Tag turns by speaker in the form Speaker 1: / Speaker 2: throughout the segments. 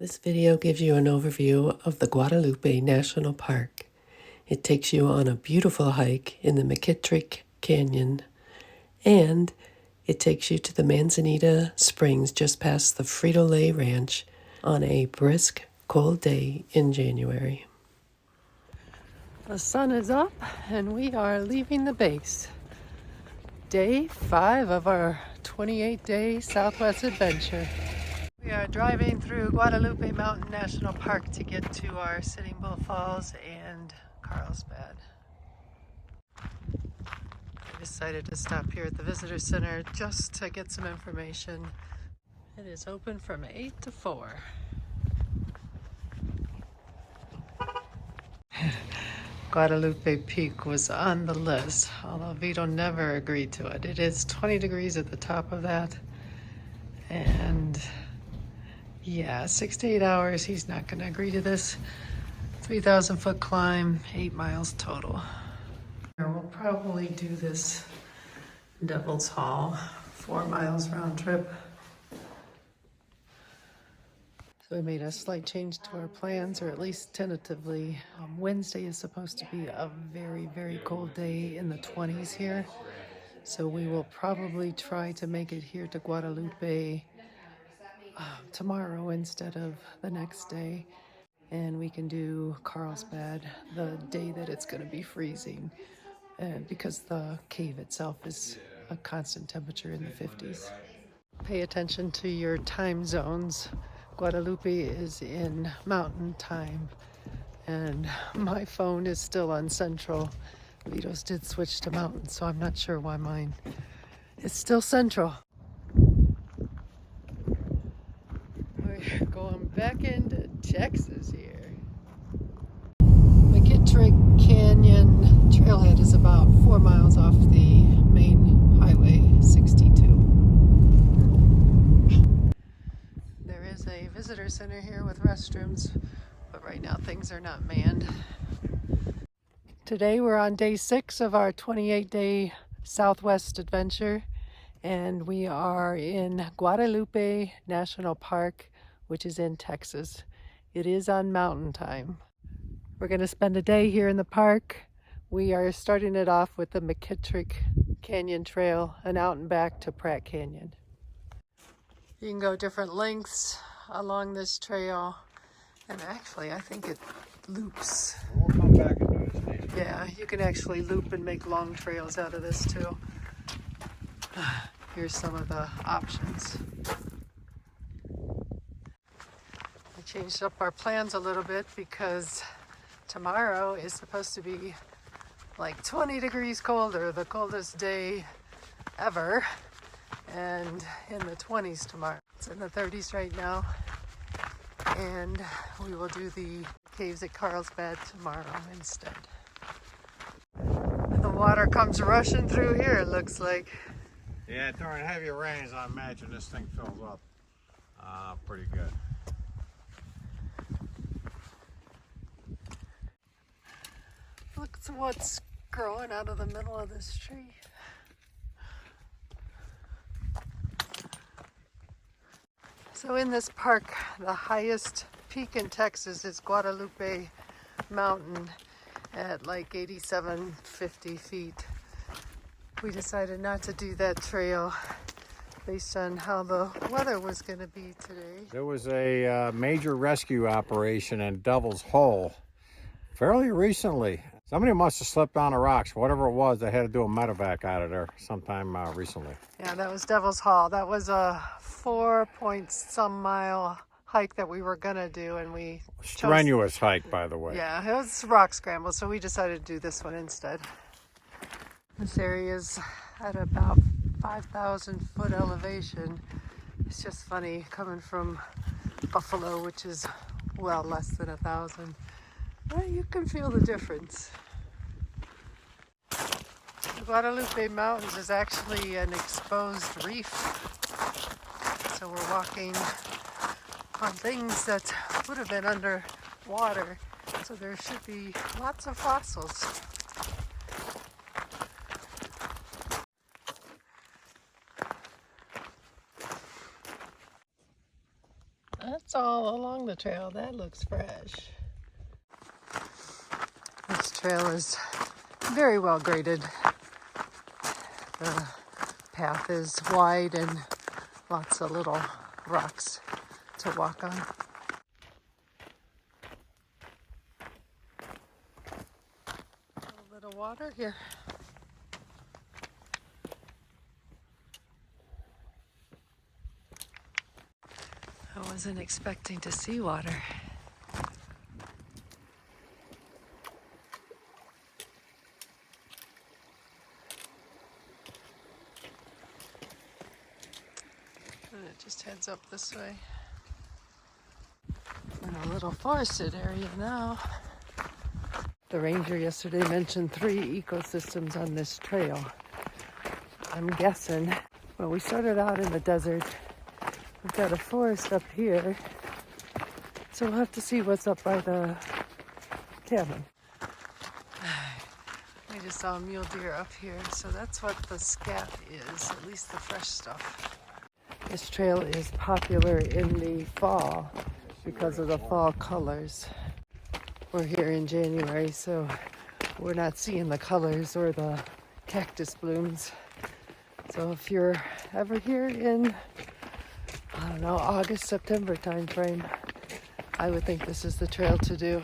Speaker 1: This video gives you an overview of the Guadalupe National Park. It takes you on a beautiful hike in the McKittrick Canyon, and it takes you to the Manzanita Springs just past the Frijole Ranch on a brisk, cold day in January. The sun is up and we are leaving the base. Day 5 of our 28-day Southwest adventure. We are driving through Guadalupe Mountains National Park to get to our Sitting Bull Falls and Carlsbad. I decided to stop here at the Visitor Center just to get some information. It is open from 8 to 4. Guadalupe Peak was on the list, although Vito never agreed to it. It is 20 degrees at the top of that, and yeah, 6 to 8 hours, he's not going to agree to this. 3,000 foot climb, 8 miles total. We'll probably do this Devil's Haul, 4 miles round trip. So we made a slight change to our plans, or at least tentatively. Wednesday is supposed to be a very, very cold day in the 20s here. So we will probably try to make it here to Guadalupe tomorrow instead of the next day. And we can do Carlsbad the day that it's going to be freezing, because the cave itself is a constant temperature in the 50s. Pay attention to your time zones. Guadalupe is in mountain time, and my phone is still on central. Vito's did switch to mountain, so I'm not sure why mine is still central. We're going back into Texas here. McKittrick Canyon trailhead is about 4 miles off the main highway 62. There is a visitor center here with restrooms, but right now things are not manned. Today we're on day 6 of our 28-day Southwest adventure, and we are in Guadalupe National Park, which is in Texas. It is on mountain time. We're going to spend a day here in the park. We are starting it off with the McKittrick Canyon Trail and out and back to Pratt Canyon. You can go different lengths along this trail, and actually I think it loops.
Speaker 2: We'll come back and do this next.
Speaker 1: Yeah, you can actually loop and make long trails out of this too. Here's some of the options. We changed up our plans a little bit because tomorrow is supposed to be like 20 degrees colder, the coldest day ever, and in the 20s tomorrow. It's in the 30s right now, and we will do the caves at Carlsbad tomorrow instead. The water comes rushing through here, it looks like.
Speaker 2: Yeah, during heavy rains, I imagine this thing fills up pretty good.
Speaker 1: Look at what's growing out of the middle of this tree. So in this park, the highest peak in Texas is Guadalupe Mountain at like 8,750 feet. We decided not to do that trail based on how the weather was going to be today.
Speaker 2: There was a major rescue operation in Devil's Hole fairly recently. Somebody must have slipped on the rocks. Whatever it was, they had to do a medevac out of there sometime recently.
Speaker 1: Yeah, that was Devil's Hall. That was a 4-point-some mile hike that we were going to do, and we
Speaker 2: Strenuous hike, by the way.
Speaker 1: Yeah, it was rock scramble, so we decided to do this one instead. This area is at about 5,000 foot elevation. It's just funny coming from Buffalo, which is well less than 1,000. Well, you can feel the difference. The Guadalupe Mountains is actually an exposed reef. So we're walking on things that would have been under water. So there should be lots of fossils. That's all along the trail. That looks fresh. This trail is very well graded. The path is wide and lots of little rocks to walk on. A little bit of water here. I wasn't expecting to see water. And it just heads up this way. In a little forested area now. The ranger yesterday mentioned 3 ecosystems on this trail. I'm guessing, well, we started out in the desert. We've got a forest up here, so we'll have to see what's up by the cabin. We just saw a mule deer up here, so that's what the scat is, at least the fresh stuff. This trail is popular in the fall because of the fall colors. We're here in January, so we're not seeing the colors or the cactus blooms. So if you're ever here in, I don't know, August, September time frame, I would think this is the trail to do.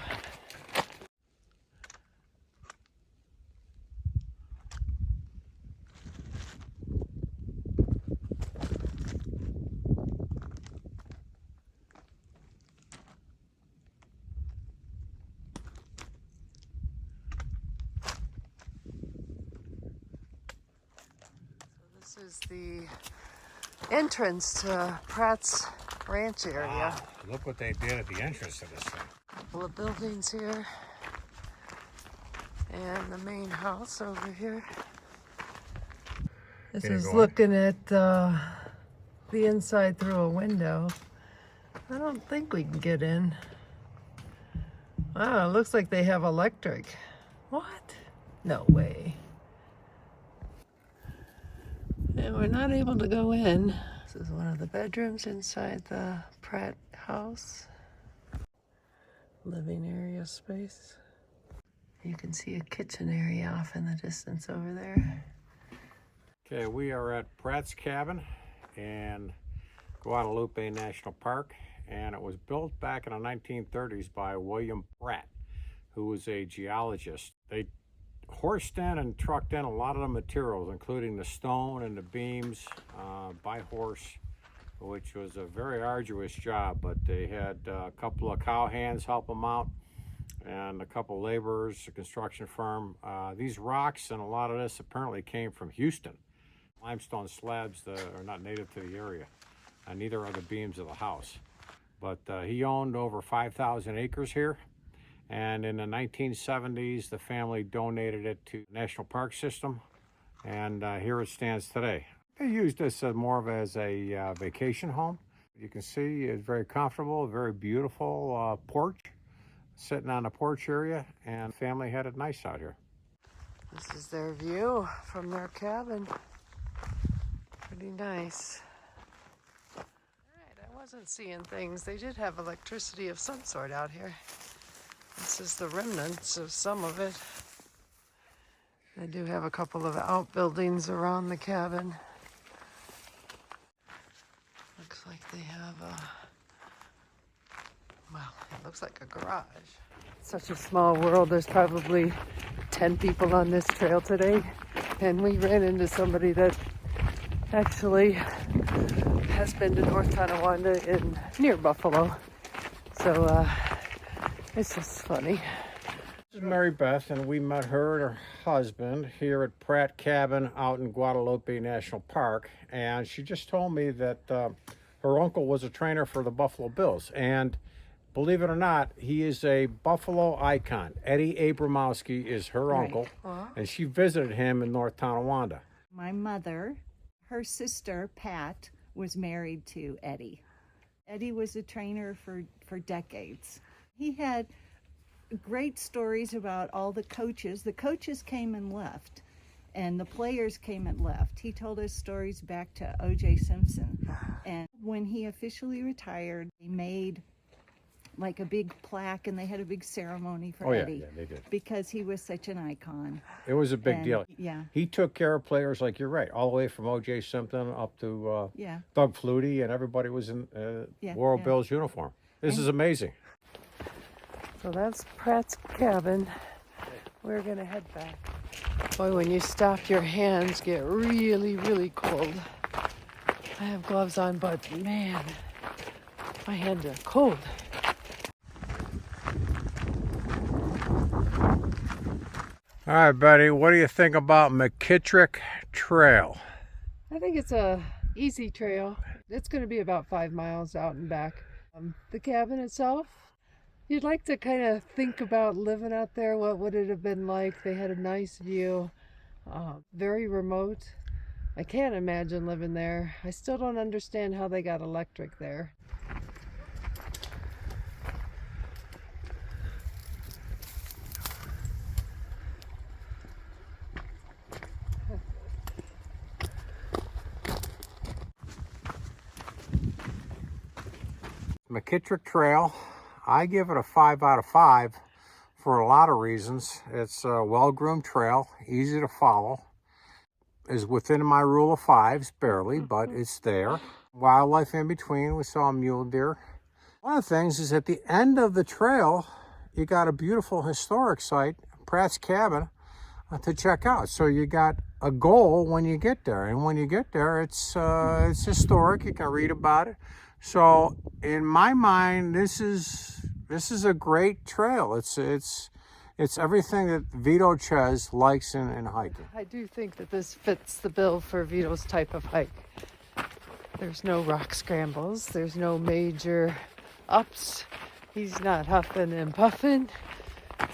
Speaker 1: So this is the entrance to Pratt's ranch area.
Speaker 2: Wow, look what they did at the entrance to this thing.
Speaker 1: A couple of buildings here. And the main house over here. This is looking at the inside through a window. I don't think we can get in. Wow, it looks like they have electric. What? No way. And we're not able to go in. This is one of the bedrooms inside the Pratt house. Living area space. You can see a kitchen area off in the distance over there.
Speaker 2: Okay, we are at Pratt's Cabin in Guadalupe National Park, and it was built back in the 1930s by William Pratt, who was a geologist. They horsed in and trucked in a lot of the materials, including the stone and the beams, by horse, which was a very arduous job, but they had a couple of cowhands help them out and a couple laborers, a construction firm. These rocks and a lot of this apparently came from Houston. Limestone slabs that are not native to the area, and neither are the beams of the house. But he owned over 5,000 acres here. And in the 1970s, the family donated it to the National Park System, and here it stands today. They used this more of as a vacation home. You can see it's very comfortable, very beautiful porch, sitting on the porch area, and the family had it nice out here.
Speaker 1: This is their view from their cabin. Pretty nice. All right, I wasn't seeing things. They did have electricity of some sort out here. This is the remnants of some of it. They do have a couple of outbuildings around the cabin. Looks like they have well, it looks like a garage. Such a small world. There's probably 10 people on this trail today. And we ran into somebody that actually has been to North Tonawanda near Buffalo. So, it's just funny.
Speaker 2: This is Mary Beth, and we met her and her husband here at Pratt Cabin out in Guadalupe National Park. And she just told me that her uncle was a trainer for the Buffalo Bills. And believe it or not, he is a Buffalo icon. Eddie Abramoski is her uncle, and she visited him in North Tonawanda.
Speaker 3: My mother, her sister, Pat, was married to Eddie. Eddie was a trainer for decades. He had great stories about all the coaches. The coaches came and left, and the players came and left. He told us stories back to O.J. Simpson. And When he officially retired, they made like a big plaque and they had a big ceremony for
Speaker 2: Oh yeah,
Speaker 3: Eddie
Speaker 2: they did.
Speaker 3: because he was such an icon.
Speaker 2: It was a big
Speaker 3: And,
Speaker 2: deal.
Speaker 3: Yeah.
Speaker 2: He took care of players, like you're right, all the way from O.J. Simpson up to
Speaker 3: Yeah.
Speaker 2: Doug Flutie, and everybody was in
Speaker 3: Yeah,
Speaker 2: Royal
Speaker 3: yeah.
Speaker 2: Bills uniform. This is amazing.
Speaker 1: So that's Pratt's Cabin. We're gonna head back. Boy, when you stop, your hands get really, really cold. I have gloves on, but man, my hands are cold.
Speaker 2: All right, Betty, what do you think about McKittrick Trail?
Speaker 1: I think it's a easy trail. It's going to be about 5 miles out and back. The cabin itself, you'd like to kind of think about living out there. What would it have been like? They had a nice view, very remote. I can't imagine living there. I still don't understand how they got electric there.
Speaker 2: McKittrick Trail, I give it a 5 out of 5 for a lot of reasons. It's a well-groomed trail, easy to follow, is within my rule of fives, barely, but it's there. Wildlife in between, we saw mule deer. One of the things is at the end of the trail, you got a beautiful historic site, Pratt's Cabin, to check out. So you got a goal when you get there, and when you get there, it's historic. You can read about it. So in my mind, this is a great trail. It's everything that Vito Ches likes in hiking.
Speaker 1: I do think that this fits the bill for Vito's type of hike. There's no rock scrambles. There's no major ups. He's not huffing and puffing.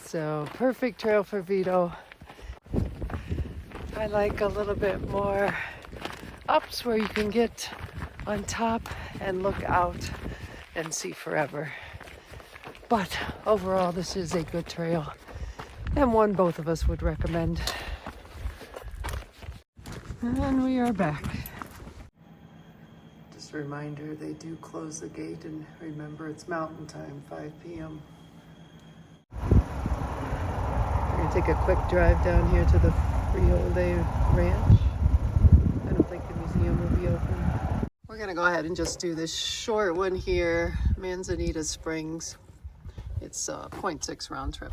Speaker 1: So perfect trail for Vito. I like a little bit more ups where you can get on top and look out and see forever. But overall, this is a good trail and one both of us would recommend. And we are back. Just a reminder, they do close the gate, and remember it's mountain time, 5 p.m. We're gonna take a quick drive down here to the Frijole Ranch. I don't think the museum will be open. We're gonna go ahead and just do this short one here, Manzanita Springs. It's a 0.6 round trip.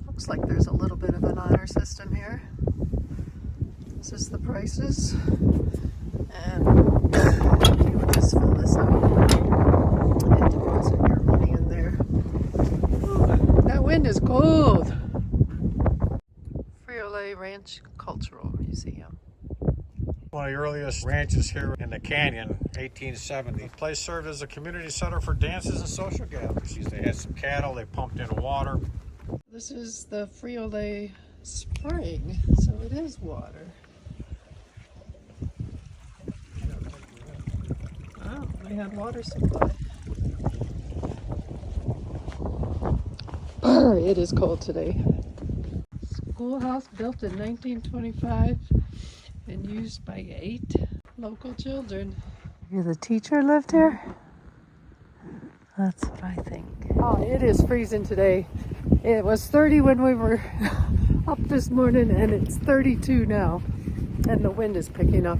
Speaker 1: Looks like there's a little bit of an honor system here. This is the prices. And you just fill this out and deposit your money in there. Ooh, that wind is cold. Frijole Ranch Cultural Museum.
Speaker 2: One of the earliest ranches here in the canyon, 1870. The place served as a community center for dances and social gatherings. They had some cattle, they pumped in water.
Speaker 1: This is the Frijole Spring, so it is water. Oh, they had water supply. It is cold today. Schoolhouse built in 1925 and used by 8 local children. The teacher lived here? That's what I think. Oh, it is freezing today. It was 30 when we were up this morning, and it's 32 now. And the wind is picking up.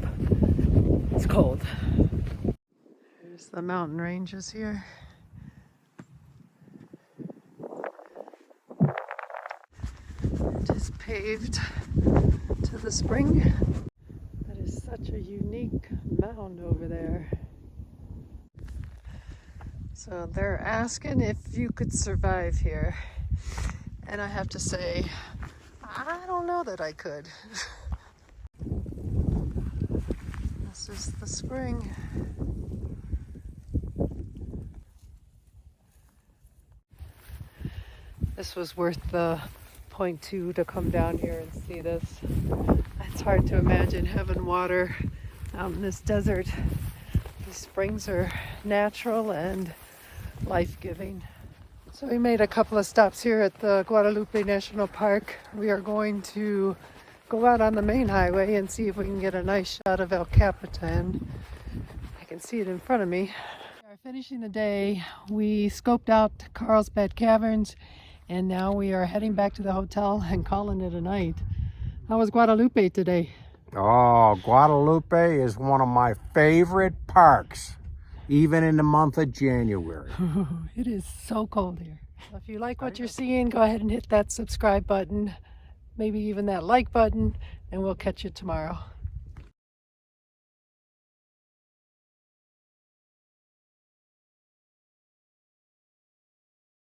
Speaker 1: It's cold. There's the mountain ranges here. It is paved to the spring. That is such a unique mound over there. So they're asking if you could survive here. And I have to say, I don't know that I could. This is the spring. This was worth the 0.2 to come down here and see this. It's hard to imagine having water out in this desert. These springs are natural and life-giving. So we made a couple of stops here at the Guadalupe National Park. We are going to go out on the main highway and see if we can get a nice shot of El Capitan. I can see it in front of me. We are finishing the day. We scoped out Carlsbad Caverns, and now we are heading back to the hotel and calling it a night. How was Guadalupe today?
Speaker 2: Oh, Guadalupe is one of my favorite parks, even in the month of January.
Speaker 1: It is so cold here. If you like what you're seeing, go ahead and hit that subscribe button, maybe even that like button, and we'll catch you tomorrow.